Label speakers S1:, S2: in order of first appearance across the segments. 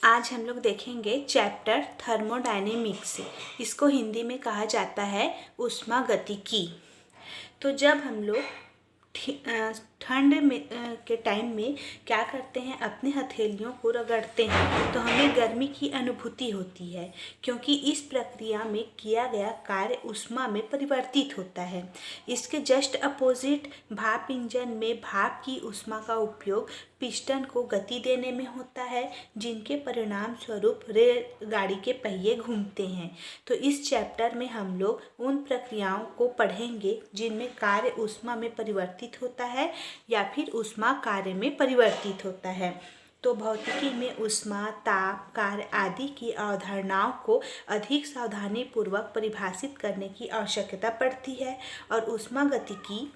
S1: आज हम लोग देखेंगे चैप्टर थर्मोडायनेमिक्स। इसको हिंदी में कहा जाता है ऊष्मागतिकी। तो जब हम लोग ठंड में के टाइम में क्या करते हैं, अपने हथेलियों को रगड़ते हैं तो हमें गर्मी की अनुभूति होती है, क्योंकि इस प्रक्रिया में किया गया कार्य ऊष्मा में परिवर्तित होता है। इसके जस्ट अपोजिट भाप इंजन में भाप की ऊष्मा का उपयोग पिस्टन को गति देने में होता है, जिनके परिणाम स्वरूप रेलगाड़ी के पहिए घूमते हैं। तो इस चैप्टर में हम लोग उन प्रक्रियाओं को पढ़ेंगे जिनमें कार्य ऊष्मा में परिवर्तित होता है या फिर ऊष्मा कार्य में परिवर्तित होता है। तो भौतिकी में ऊष्मा, ताप, कार्य आदि की अवधारणाओं को अधिक सावधानी पूर्वक परिभाषित करने की आवश्यकता पड़ती है। और ऊष्मागतिकी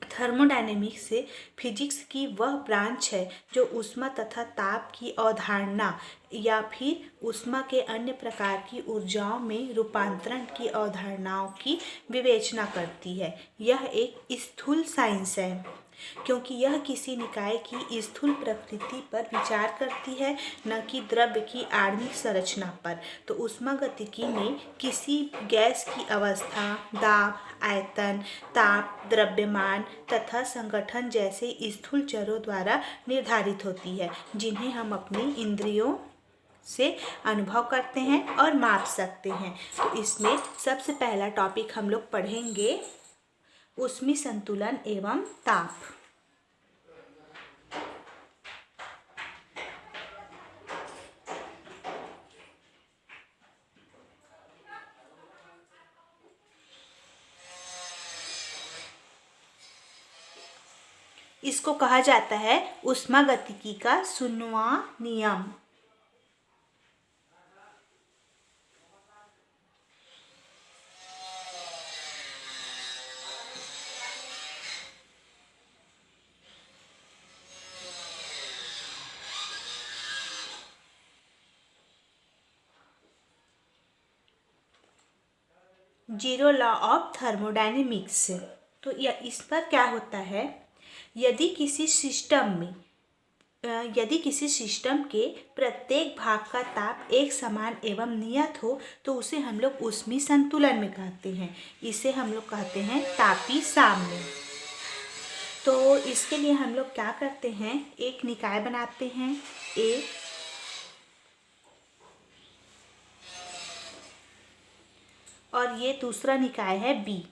S1: थर्मोडायनेमिक्स से फिजिक्स की वह ब्रांच है जो ऊष्मा तथा ताप की अवधारणा या फिर ऊष्मा के अन्य प्रकार की ऊर्जाओं में रूपांतरण की अवधारणाओं की विवेचना करती है। यह एक स्थूल साइंस है, क्योंकि यह किसी निकाय की स्थूल प्रकृति पर विचार करती है, न कि द्रव्य की आणविक संरचना पर। तो ऊष्मागतिकी में किसी गैस की अवस्था, दाब, आयतन, ताप, द्रव्यमान तथा संगठन जैसे स्थूल चरों द्वारा निर्धारित होती है, जिन्हें हम अपनी इंद्रियों से अनुभव करते हैं और माप सकते हैं। तो इसमें सबसे पहला टॉपिक हम लोग पढ़ेंगे ऊष्मी संतुलन एवं ताप। इसको कहा जाता है ऊष्मागतिकी का 16वां नियम। Zero law of thermodynamics. तो इस पर क्या होता है, यदि किसी सिस्टम के प्रत्येक भाग का ताप एक समान एवं नियत हो तो उसे हम लोग ऊष्मी संतुलन में कहते हैं। इसे हम लोग कहते हैं तापी साम्य। तो इसके लिए हम लोग क्या करते हैं, एक निकाय बनाते हैं ए, और ये दूसरा निकाय है बी।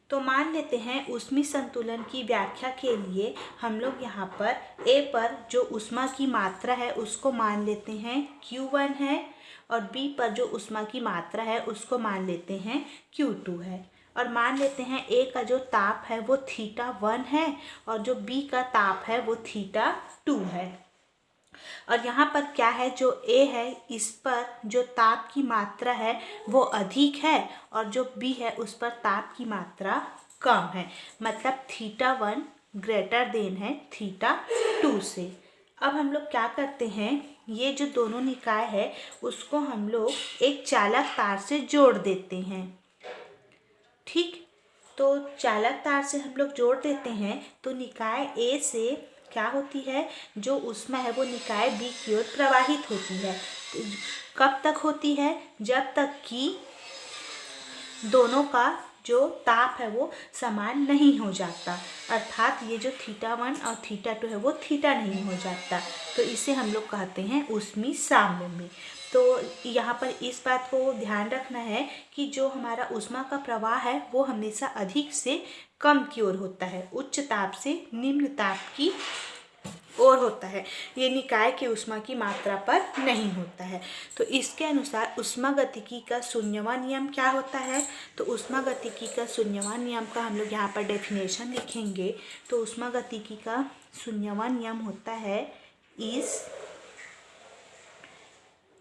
S1: तो मान लेते हैं ऊष्मी संतुलन की व्याख्या के लिए हम लोग यहाँ पर ए पर जो ऊष्मा की मात्रा है उसको मान लेते हैं Q1 है, और बी पर जो ऊष्मा की मात्रा है उसको मान लेते हैं Q2 है। और मान लेते हैं ए का जो ताप है वो θ1 है और जो बी का ताप है वो θ2 है। और यहाँ पर क्या है, जो ए है इस पर जो ताप की मात्रा है वो अधिक है और जो बी है उस पर ताप की मात्रा कम है, मतलब θ1 ग्रेटर देन है θ2 से। अब हम लोग क्या करते हैं, ये जो दोनों निकाय है उसको हम लोग एक चालक तार से जोड़ देते हैं। ठीक, तो चालक तार से हम लोग जोड़ देते हैं तो निकाय ए से क्या होती है, जो ऊष्मा है वो निकाय बी की ओर प्रवाहित होती है। कब तक होती है, जब तक कि दोनों का जो ताप है वो समान नहीं हो जाता, अर्थात ये जो θ1 और θ2 है वो θ नहीं हो जाता। तो इसे हम लोग कहते हैं ऊष्मी साम्य में। तो यहाँ पर इस बात को ध्यान रखना है कि जो हमारा ऊष्मा का प्रवाह है वो हमेशा अधिक से कम की ओर होता है, उच्च ताप से निम्न ताप की ओर होता है। ये निकाय की ऊष्मा की मात्रा पर नहीं होता है। तो इसके अनुसार ऊष्मागतिकी का 0वां नियम क्या होता है, तो ऊष्मागतिकी का 0वां नियम का हम लोग यहाँ पर डेफिनेशन लिखेंगे। तो ऊष्मागतिकी का 0वां नियम होता है, इस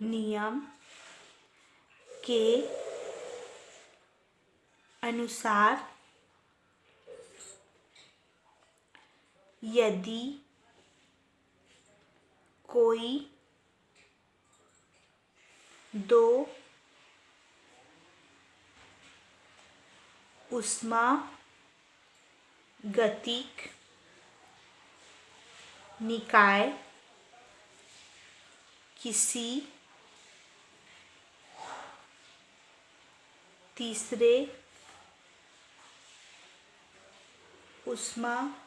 S1: नियम के अनुसार यदि कोई दो ऊष्मा गतिक निकाय किसी तीसरे ऊष्मागतिक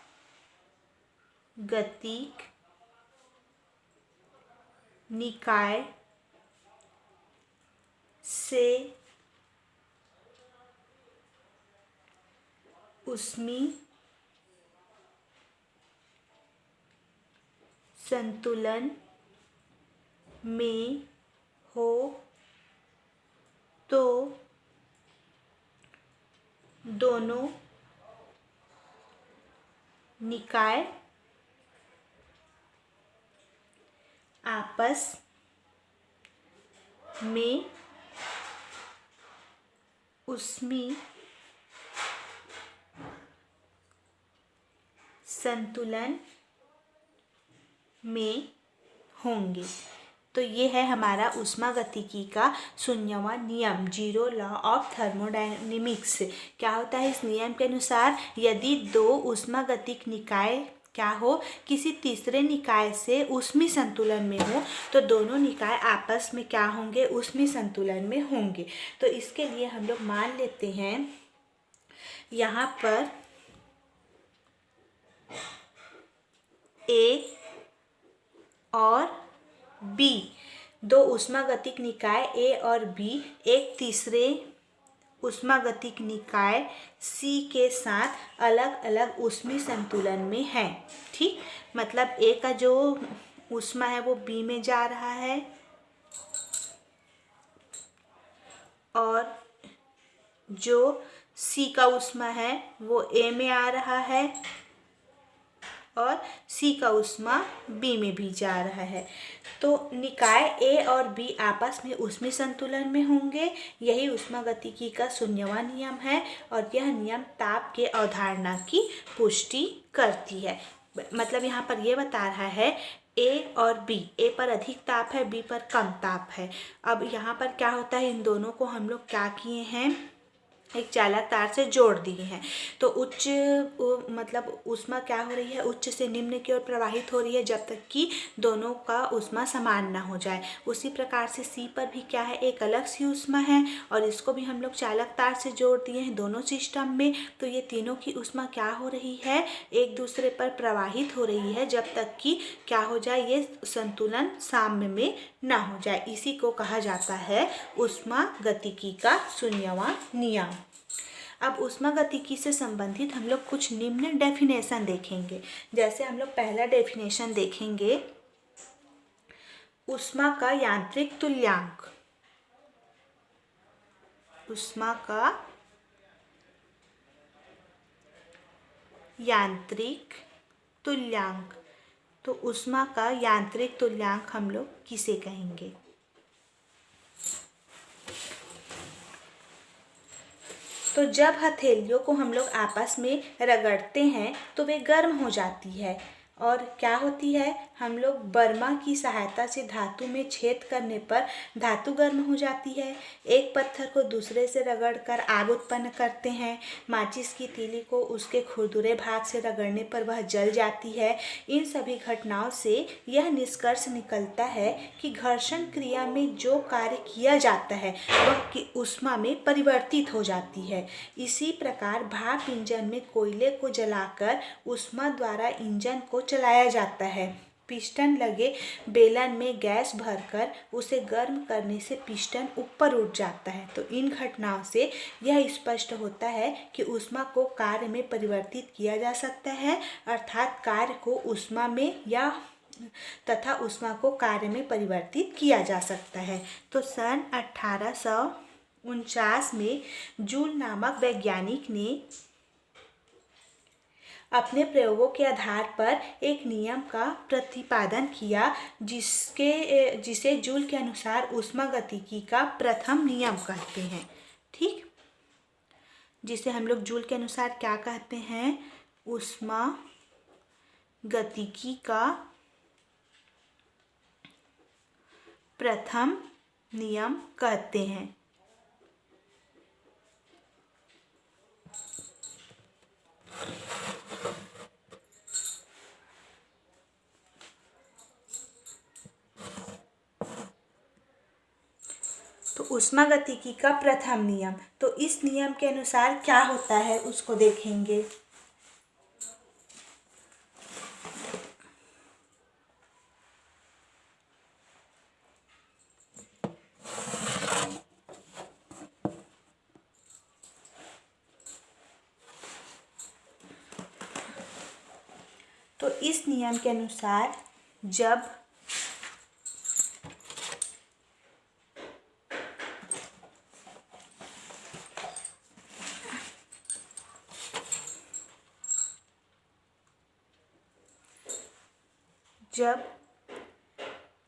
S1: निकाय से ऊष्मीय संतुलन में हो तो दोनों निकाय आपस में ऊष्मीय संतुलन में होंगे। तो ये है हमारा ऊष्मागतिकी का 0वां नियम, जीरो लॉ ऑफ थर्मोडायनेमिक्स। क्या होता है इस नियम के अनुसार? यदि दो ऊष्मागतिक निकाय क्या हो, किसी तीसरे निकाय से ऊष्मीय संतुलन में हो तो दोनों निकाय आपस में क्या होंगे? ऊष्मीय संतुलन में होंगे। तो इसके लिए हम लोग मान लेते हैं यहाँ पर ए और बी, दो ऊष्मागतिक निकाय ए और बी एक तीसरे ऊष्मागतिक निकाय सी के साथ अलग अलग ऊष्मीय संतुलन में है। ठीक, मतलब ए का जो ऊष्मा है वो बी में जा रहा है और जो सी का ऊष्मा है वो ए में आ रहा है और सी का ऊष्मा बी में भी जा रहा है। तो निकाय ए और बी आपस में ऊष्मीय संतुलन में होंगे। यही ऊष्मागतिकी का 0वां नियम है और यह नियम ताप के अवधारणा की पुष्टि करती है। मतलब यहाँ पर यह बता रहा है ए और बी, ए पर अधिक ताप है, बी पर कम ताप है। अब यहाँ पर क्या होता है, इन दोनों को हम लोग क्या किए हैं, एक चालक तार से जोड़ दिए हैं। तो उच्च मतलब ऊष्मा क्या हो रही है, उच्च से निम्न की ओर प्रवाहित हो रही है जब तक कि दोनों का ऊष्मा समान ना हो जाए। उसी प्रकार से सी पर भी क्या है, एक अलग सी ऊष्मा है और इसको भी हम लोग चालक तार से जोड़ दिए हैं दोनों सिस्टम में। तो ये तीनों की ऊष्मा क्या हो रही है, एक दूसरे पर प्रवाहित हो रही है जब तक कि क्या हो जाए, ये संतुलन साम्य में ना हो जाए। इसी को कहा जाता है ऊष्मागतिकी का 0वां नियम। अब ऊष्मागतिकी से संबंधित हम लोग कुछ निम्न डेफिनेशन देखेंगे। जैसे हम लोग पहला डेफिनेशन देखेंगे, ऊष्मा का यांत्रिक तुल्यांक। ऊष्मा का यांत्रिक तुल्यांक। तो ऊष्मा का यांत्रिक तुल्यांक हम लोग किसे कहेंगे? तो जब हथेलियों को हम लोग आपस में रगड़ते हैं तो वे गर्म हो जाती है और क्या होती है, हम लोग बर्मा की सहायता से धातु में छेद करने पर धातु गर्म हो जाती है। एक पत्थर को दूसरे से रगड़कर आग उत्पन्न करते हैं। माचिस की तीली को उसके खुरदुरे भाग से रगड़ने पर वह जल जाती है। इन सभी घटनाओं से यह निष्कर्ष निकलता है कि घर्षण क्रिया में जो कार्य किया जाता है वह की ऊष्मा में परिवर्तित हो जाती है। इसी प्रकार भाप इंजन में कोयले को जलाकर ऊष्मा द्वारा इंजन को चलाया जाता है। पिस्टन लगे बेलन में गैस भरकर उसे गर्म करने से पिस्टन ऊपर उठ जाता है। तो इन घटनाओं से यह स्पष्ट होता है कि ऊष्मा को कार्य में परिवर्तित किया जा सकता है, अर्थात कार्य को ऊष्मा में या तथा ऊष्मा को कार्य में परिवर्तित किया जा सकता है। तो सन 1849 में जूल नामक वैज्ञानिक ने अपने प्रयोगों के आधार पर एक नियम का प्रतिपादन किया जिसे जूल के अनुसार ऊष्मागतिकी का प्रथम नियम कहते हैं। ठीक, जिसे हम लोग जूल के अनुसार क्या कहते हैं, ऊष्मागतिकी का प्रथम नियम कहते हैं। ऊष्मागतिकी का प्रथम नियम। तो इस नियम के अनुसार क्या होता है उसको देखेंगे। तो इस नियम के अनुसार जब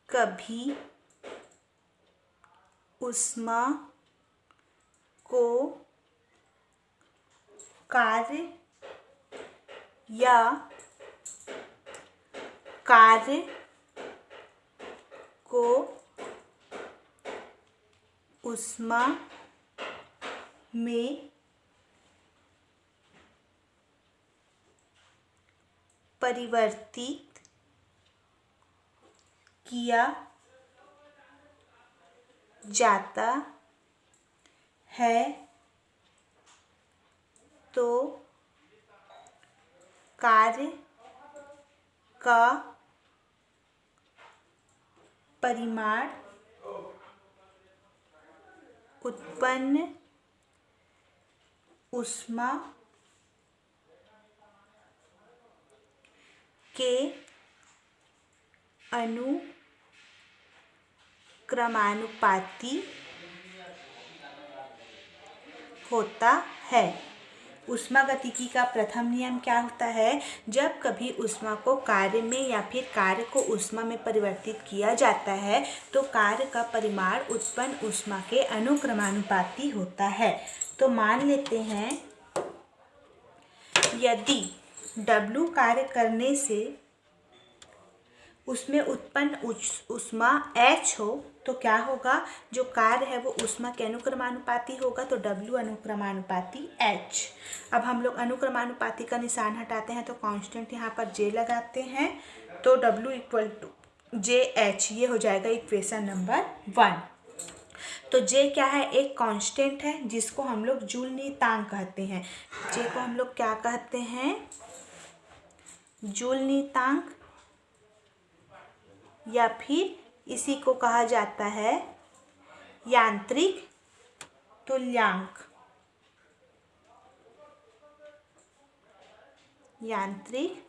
S1: कभी ऊष्मा को कार्य या कार्य को ऊष्मा में परिवर्तित किया जाता है तो कार्य का परिमाण उत्पन्न ऊष्मा के अनुक्रमानुपाती होता है। ऊष्मागतिकी का प्रथम नियम क्या होता है? जब कभी ऊष्मा को कार्य में या फिर कार्य को ऊष्मा में परिवर्तित किया जाता है तो कार्य का परिमाण उत्पन्न ऊष्मा के अनुक्रमानुपाती होता है। तो मान लेते हैं यदि W कार्य करने से उसमें उत्पन्न ऊष्मा H हो तो क्या होगा? जो कार्य है वो ऊष्मा के अनुक्रमानुपाती होगा, तो W अनुक्रमानुपाती H। अब हम लोग अनुक्रमानुपाती का निशान हटाते हैं तो कांस्टेंट यहाँ पर J लगाते हैं, तो W इक्वल टू JH, ये हो जाएगा इक्वेशन नंबर 1। तो J क्या है? एक कांस्टेंट है जिसको हम लोग जूल नियतांक कहते हैं। J को हम लोग क्या कहते हैं? जूल नियतांक, या फिर इसी को कहा जाता है यांत्रिक तुल्यांक। यांत्रिक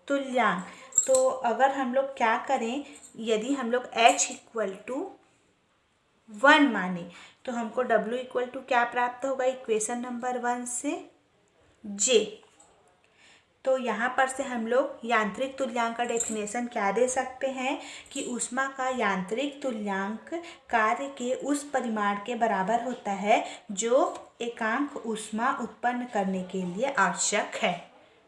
S1: तुल्यांक। तो अगर हम लोग क्या करें, यदि हम लोग H इक्वल टू 1 माने तो हमको W इक्वल टू क्या प्राप्त होगा? इक्वेशन नंबर 1 से J। तो यहाँ पर से हम लोग यांत्रिक तुल्यांक का डेफिनेशन क्या दे सकते हैं कि ऊष्मा का यांत्रिक तुल्यांक कार्य के उस परिमाण के बराबर होता है जो एकांक ऊष्मा उत्पन्न करने के लिए आवश्यक है।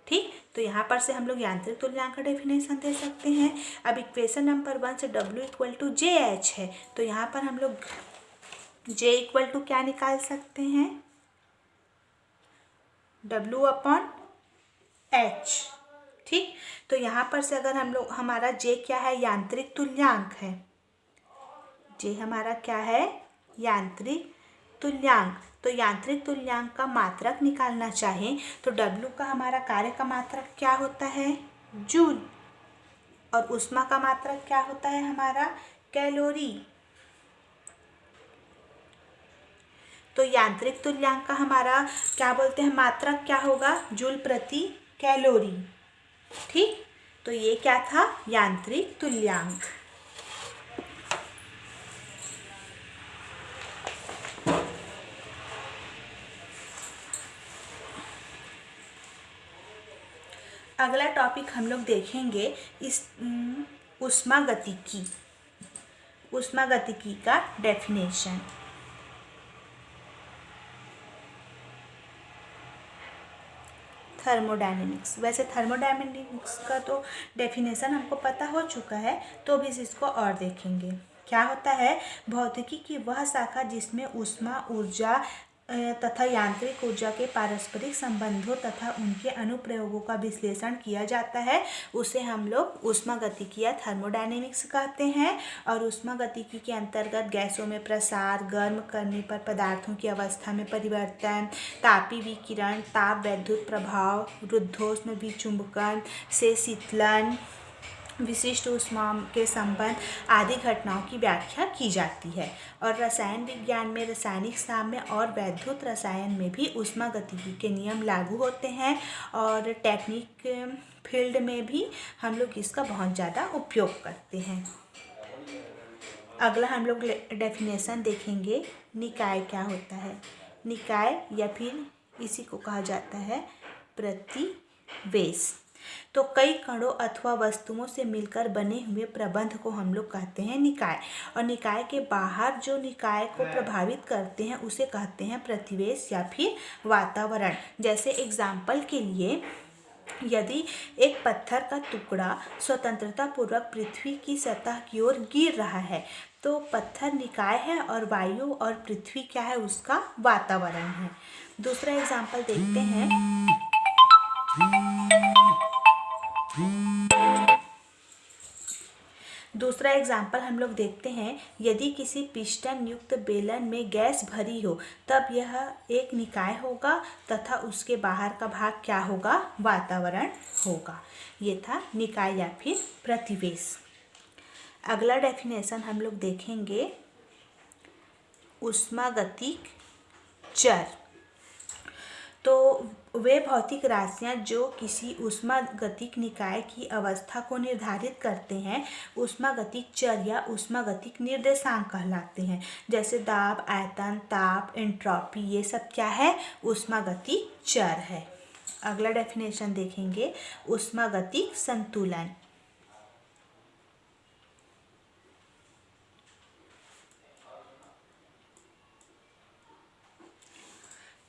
S1: ठीक, तो यहाँ पर से हम लोग यांत्रिक तुल्यांक का डेफिनेशन दे सकते हैं। अब इक्वेशन नंबर 1 से W इक्वल टू JH है, तो यहाँ पर हम लोग J इक्वल टू क्या निकाल सकते हैं? W upon H। ठीक, तो यहाँ पर से अगर हम लोग, हमारा J क्या है? यांत्रिक तुल्यांक है। J हमारा क्या है? यांत्रिक तुल्यांक। तो यांत्रिक तुल्यांक का मात्रक निकालना चाहें तो W का हमारा कार्य का मात्रक क्या होता है? जूल। और ऊष्मा का मात्रक क्या होता है हमारा? कैलोरी। तो यांत्रिक तुल्यांक का हमारा क्या बोलते हैं? मात्रक क्या होगा? जूल प्रति कैलोरी। ठीक, तो ये क्या था? यांत्रिक तुल्यांक। अगला टॉपिक हम लोग देखेंगे इस ऊष्मागतिकी। ऊष्मागतिकी का डेफिनेशन। थर्मोडायनेमिक्स। वैसे थर्मोडायनेमिक्स का तो डेफिनेशन हमको पता हो चुका है, तो भी इसको और देखेंगे। क्या होता है? भौतिकी की वह शाखा जिसमें ऊष्मा ऊर्जा तथा यांत्रिक ऊर्जा के पारस्परिक संबंधों तथा उनके अनुप्रयोगों का विश्लेषण किया जाता है, उसे हम लोग ऊष्मागतिकी या थर्मोडायनेमिक्स कहते हैं। और ऊष्मागतिकी के अंतर्गत गैसों में प्रसार, गर्म करने पर पदार्थों की अवस्था में परिवर्तन, तापीय विकिरण, ताप वैद्युत प्रभाव, रुद्धोष्म विचुंबकन से शीतलन, विशिष्ट ऊष्मा के संबंध आदि घटनाओं की व्याख्या की जाती है। और रसायन विज्ञान में रासायनिक साम्य और वैद्युत रसायन में भी ऊष्मागतिकी के नियम लागू होते हैं। और टेक्निक फील्ड में भी हम लोग इसका बहुत ज़्यादा उपयोग करते हैं। अगला हम लोग डेफिनेशन देखेंगे, निकाय क्या होता है। निकाय या फिर इसी को कहा जाता है प्रतिवेश। तो कई कणों अथवा वस्तुओं से मिलकर बने हुए प्रबंध को हम लोग कहते हैं निकाय। और निकाय के बाहर जो निकाय को प्रभावित करते हैं उसे कहते हैं प्रतिवेश या फिर वातावरण। जैसे एग्जाम्पल के लिए, यदि एक पत्थर का टुकड़ा स्वतंत्रता पूर्वक पृथ्वी की सतह की ओर गिर रहा है तो पत्थर निकाय है और वायु और पृथ्वी क्या है, उसका वातावरण है। दूसरा एग्जाम्पल देखते हैं। दूसरा एग्जाम्पल हम लोग देखते हैं, यदि किसी पिस्टन युक्त बेलन में गैस भरी हो तब यह एक निकाय होगा तथा उसके बाहर का भाग क्या होगा, वातावरण होगा। ये था निकाय या फिर प्रतिवेश। अगला डेफिनेशन हम लोग देखेंगे, ऊष्मागतिक चर। तो वे भौतिक राशियाँ जो किसी ऊष्मागतिक निकाय की अवस्था को निर्धारित करते हैं ऊष्मागतिक चर या ऊष्मागतिक निर्देशांक कहलाते हैं। जैसे दाब, आयतन, ताप, एंट्रोपी, ये सब क्या है, ऊष्मागतिक चर है। अगला डेफिनेशन देखेंगे, ऊष्मागतिक संतुलन।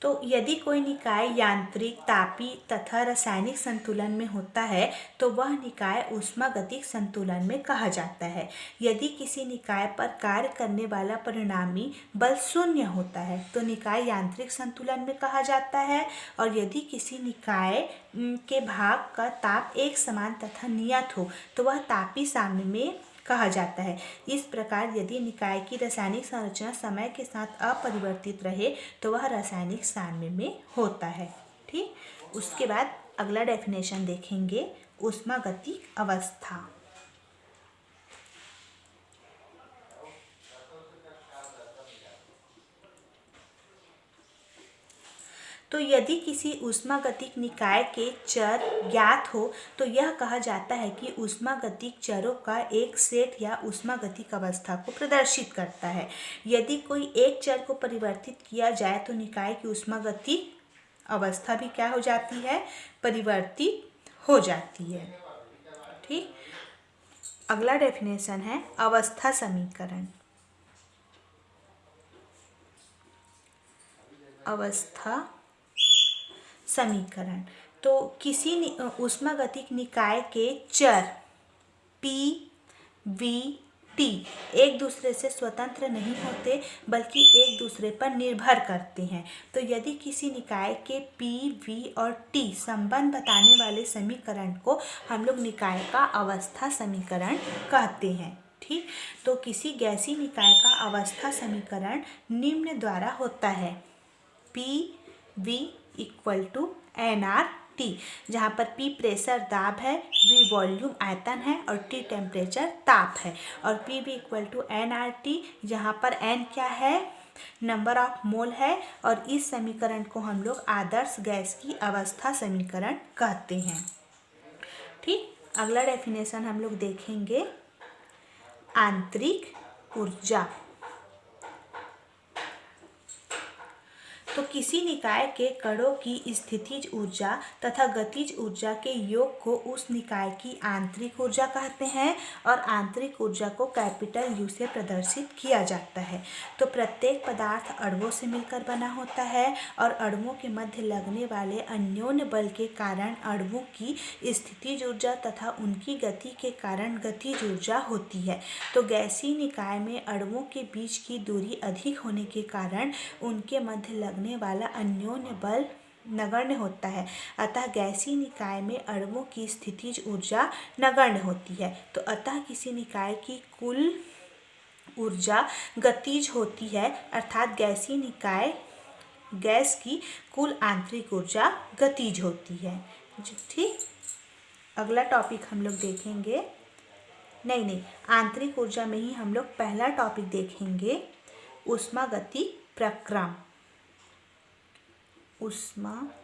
S1: तो यदि कोई निकाय यांत्रिक, तापीय तथा रासायनिक संतुलन में होता है तो वह निकाय ऊष्मागतिक संतुलन में कहा जाता है। यदि किसी निकाय पर कार्य करने वाला परिणामी बल शून्य होता है तो निकाय यांत्रिक संतुलन में कहा जाता है। और यदि किसी निकाय के भाग का ताप एक समान तथा नियत हो तो वह तापीय साम्य में कहा जाता है। इस प्रकार यदि निकाय की रासायनिक संरचना समय के साथ अपरिवर्तित रहे तो वह रासायनिक साम्य में होता है। ठीक, उसके बाद अगला डेफिनेशन देखेंगे, ऊष्मागतिक अवस्था। तो यदि किसी ऊष्मागतिक निकाय के चर ज्ञात हो तो यह कहा जाता है कि ऊष्मागतिक चरों का एक सेट या ऊष्मागतिक अवस्था को प्रदर्शित करता है। यदि कोई एक चर को परिवर्तित किया जाए तो निकाय की ऊष्मागतिक अवस्था भी क्या हो जाती है, परिवर्तित हो जाती है। ठीक, अगला डेफिनेशन है अवस्था समीकरण। अवस्था समीकरण। तो किसी ऊष्मागतिक निकाय के चर P, V, T एक दूसरे से स्वतंत्र नहीं होते बल्कि एक दूसरे पर निर्भर करते हैं। तो यदि किसी निकाय के P, V और T संबंध बताने वाले समीकरण को हम लोग निकाय का अवस्था समीकरण कहते हैं। ठीक, तो किसी गैसीय निकाय का अवस्था समीकरण निम्न द्वारा होता है, PV = nRT, जहाँ पर P प्रेशर दाब है, V वॉल्यूम आयतन है और T टेम्परेचर ताप है। और PV = nRT, जहाँ पर n क्या है, नंबर ऑफ मोल है। और इस समीकरण को हम लोग आदर्श गैस की अवस्था समीकरण कहते हैं। ठीक, अगला डेफिनेशन हम लोग देखेंगे, आंतरिक ऊर्जा। तो किसी निकाय के कणों की स्थितिज ऊर्जा तथा गतिज ऊर्जा के योग को उस निकाय की आंतरिक ऊर्जा कहते हैं। और आंतरिक ऊर्जा को कैपिटल U से प्रदर्शित किया जाता है। तो प्रत्येक पदार्थ अणुओं से मिलकर बना होता है और अणुओं के मध्य लगने वाले अन्योन्य बल के कारण अणुओं की स्थितिज ऊर्जा तथा उनकी गति के कारण गतिज ऊर्जा होती है। तो गैसीय निकाय में अणुओं के बीच की दूरी अधिक होने के कारण उनके मध्य लगने लगने वाला अन्योन्य बल नगण्य होता है, अतः गैसीय निकाय में अणुओं की स्थितिज ऊर्जा नगण्य होती है। तो अतः किसी निकाय की कुल ऊर्जा गतिज होती है, अर्थात गैसीय निकाय गैस की कुल आंतरिक ऊर्जा गतिज होती है। ठीक, अगला टॉपिक हम लोग देखेंगे, नहीं, आंतरिक ऊर्जा में ही हम लोग पहला टॉपिक देखेंगे, ऊष्मागतिक प्रक्रम। ऊष्मागतिक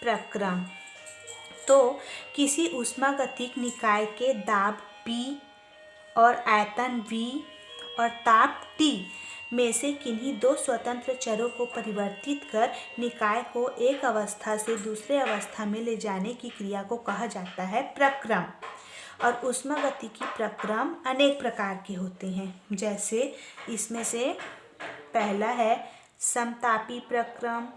S1: प्रक्रम। तो किसी ऊष्मागतिक निकाय के दाब P और आयतन V और ताप T में से किन्हीं दो स्वतंत्र चरों को परिवर्तित कर निकाय को एक अवस्था से दूसरे अवस्था में ले जाने की क्रिया को कहा जाता है प्रक्रम। और ऊष्मागतिकी प्रक्रम अनेक प्रकार के होते हैं, जैसे इसमें से पहला है समतापी प्रक्रम,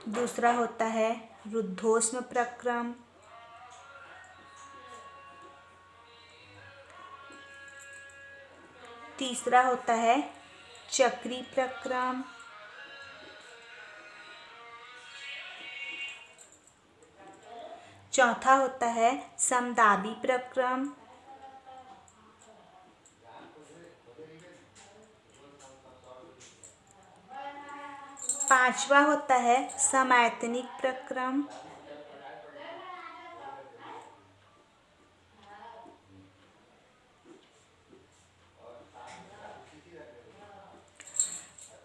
S1: दूसरा होता है रुद्धोष्म प्रक्रम, तीसरा होता है चक्री प्रक्रम, चौथा होता है समदाबी प्रक्रम, पांचवा होता है समायतनिक प्रक्रम,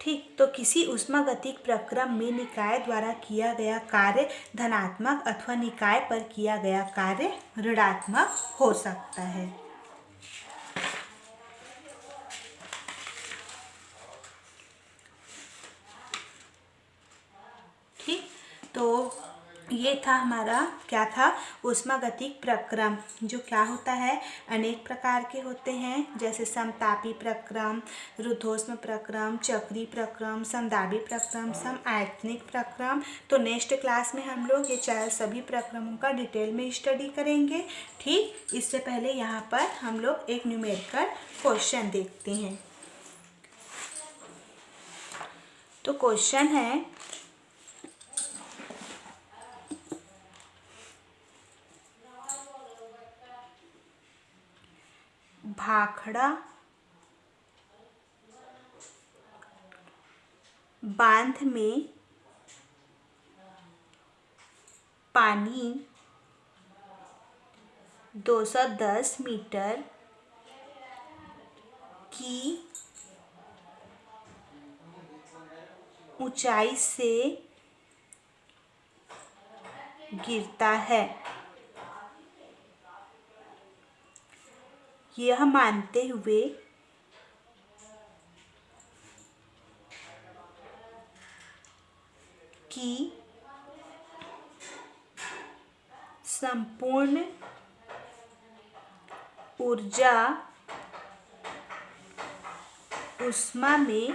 S1: ठीक। तो किसी ऊष्मागतिक प्रक्रम में निकाय द्वारा किया गया कार्य धनात्मक अथवा निकाय पर किया गया कार्य ऋणात्मक हो सकता है। ठीक, तो ये था हमारा, क्या था, ऊष्मागतिक प्रक्रम, जो क्या होता है, अनेक प्रकार के होते हैं, जैसे समतापी प्रक्रम, रुद्धोष्म प्रक्रम, चक्री प्रक्रम, समदाबी प्रक्रम, समायतनिक प्रक्रम। तो नेक्स्ट क्लास में हम लोग ये सभी प्रक्रमों का डिटेल में स्टडी करेंगे। ठीक, इससे पहले यहाँ पर हम लोग एक न्यूमेरिकल क्वेश्चन देखते हैं। तो क्वेश्चन है, भाखड़ा बांध में पानी 210 मीटर की ऊंचाई से गिरता है, यह मानते हुए कि संपूर्ण ऊर्जा ऊष्मा में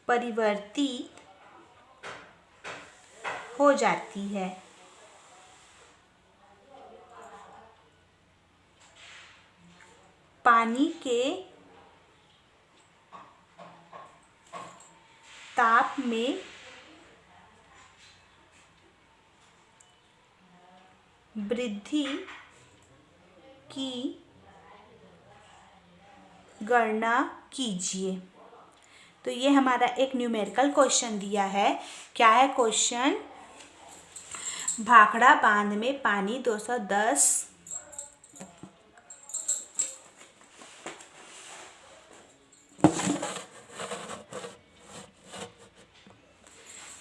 S1: परिवर्तित हो जाती है। पानी के ताप में वृद्धि की गणना कीजिए। तो ये हमारा एक न्यूमेरिकल क्वेश्चन दिया है। क्या है क्वेश्चन? भाखड़ा बांध में पानी 210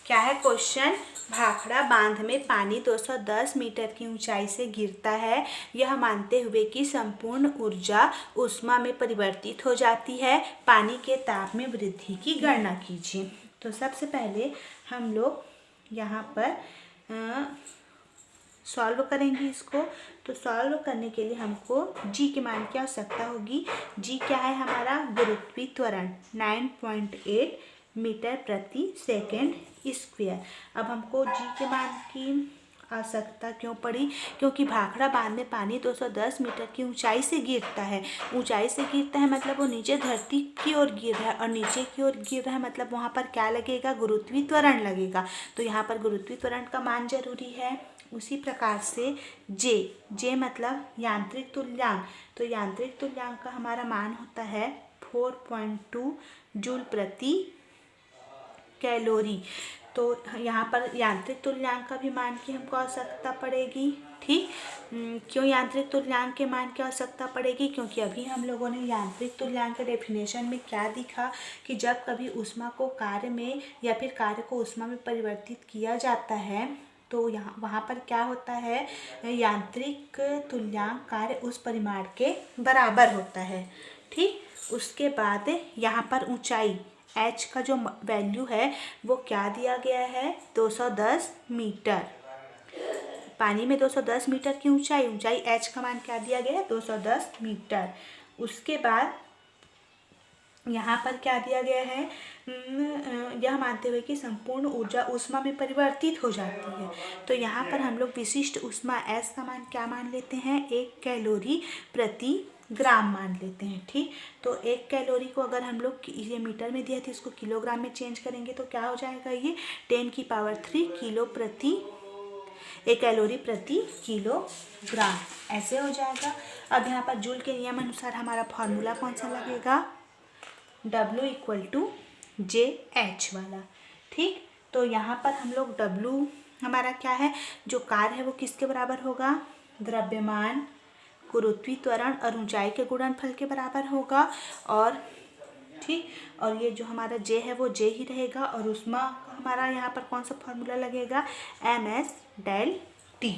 S1: क्या है क्वेश्चन? भाखड़ा बांध में पानी 210 मीटर की ऊंचाई से गिरता है, यह मानते हुए कि संपूर्ण ऊर्जा ऊष्मा में परिवर्तित हो जाती है। पानी के ताप में वृद्धि की गणना कीजिए। तो सबसे पहले हम लोग यहाँ पर सॉल्व करेंगे इसको। तो सॉल्व करने के लिए हमको जी के मान की आवश्यकता होगी। जी क्या है हमारा? गुरुत्वीय त्वरण 9.8 मीटर प्रति सेकेंड स्क्वायर। अब हमको जी के मान की आवश्यकता क्यों पड़ी? क्योंकि भाखड़ा बांध में पानी 210 मीटर की ऊंचाई से गिरता है। ऊंचाई से गिरता है मतलब वो नीचे धरती की ओर गिर रहा है, और नीचे की ओर गिर रहा है मतलब वहाँ पर क्या लगेगा? गुरुत्वीय त्वरण लगेगा। तो यहाँ पर गुरुत्वीय त्वरण का मान जरूरी है। उसी प्रकार से जे मतलब यांत्रिक तुल्यांक, तो यांत्रिक तुल्यांक का हमारा मान होता है 4.2 जूल प्रति कैलोरी। तो यहाँ पर यांत्रिक तुल्यांक का भी मान की हमको आवश्यकता पड़ेगी। ठीक, क्यों यांत्रिक तुल्यांक के मान की आवश्यकता पड़ेगी? क्योंकि अभी हम लोगों ने यांत्रिक तुल्यांक के डेफिनेशन में क्या दिखा कि जब कभी ऊष्मा को कार्य में या फिर कार्य को ऊष्मा में परिवर्तित किया जाता है तो वहाँ पर क्या होता है? यांत्रिक तुल्यांक कार्य उस परिमाण के बराबर होता है। ठीक, उसके बाद यहाँ पर ऊंचाई h का जो वैल्यू है वो क्या दिया गया है? 210 मीटर। पानी में 210 मीटर की ऊंचाई h का मान क्या दिया गया है? 210 मीटर। उसके बाद यहाँ पर क्या दिया गया है? यह मानते हुए कि संपूर्ण ऊर्जा ऊष्मा में परिवर्तित हो जाती है। तो यहाँ पर हम लोग विशिष्ट ऊष्मा S का मान क्या मान लेते हैं? 1 कैलोरी प्रति ग्राम मान लेते हैं। ठीक, तो 1 कैलोरी को अगर हम लोग ये मीटर में दिया था इसको किलोग्राम में चेंज करेंगे तो क्या हो जाएगा? ये 10⁻³ किलो प्रति 1 कैलोरी प्रति किलोग्राम ऐसे हो जाएगा। अब यहाँ पर जूल के नियम अनुसार हमारा फॉर्मूला कौन सा लगेगा? W = JH वाला। ठीक, तो यहाँ पर हम लोग W हमारा क्या है? जो कार्य है वो किसके बराबर होगा? द्रव्यमान, गुरुत्वीय त्वरण और ऊंचाई के गुणनफल के बराबर होगा। और ठीक, और ये जो हमारा J है वो J ही रहेगा। और ऊष्मा हमारा यहाँ पर कौन सा फॉर्मूला लगेगा? MS∆T।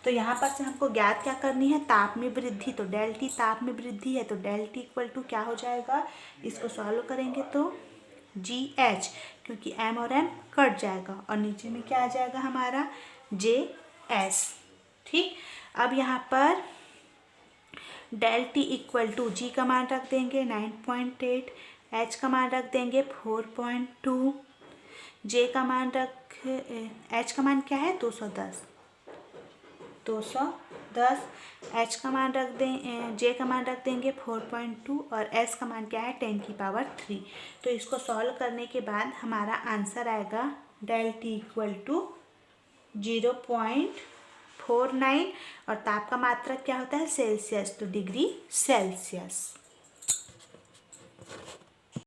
S1: तो यहाँ पर से हमको ज्ञात क्या करनी है? ताप में वृद्धि। तो ∆T ताप में वृद्धि है तो ∆T = क्या हो जाएगा? इसको सॉल्व करेंगे तो GH, क्योंकि M और M कट जाएगा और नीचे में क्या आ जाएगा हमारा? JS। ठीक, अब यहाँ पर ∆T = G का मान रख देंगे 9.8, H का मान रख देंगे 4.2, J का मान H का मान क्या है? 210, H का मान रख दें, J का मान रख देंगे 4.2 और S का मान क्या है? 10⁻³ तो इसको सॉल्व करने के बाद हमारा आंसर आएगा ∆T = 0.49 और ताप का मात्रक क्या होता है? सेल्सियस, तो डिग्री सेल्सियस।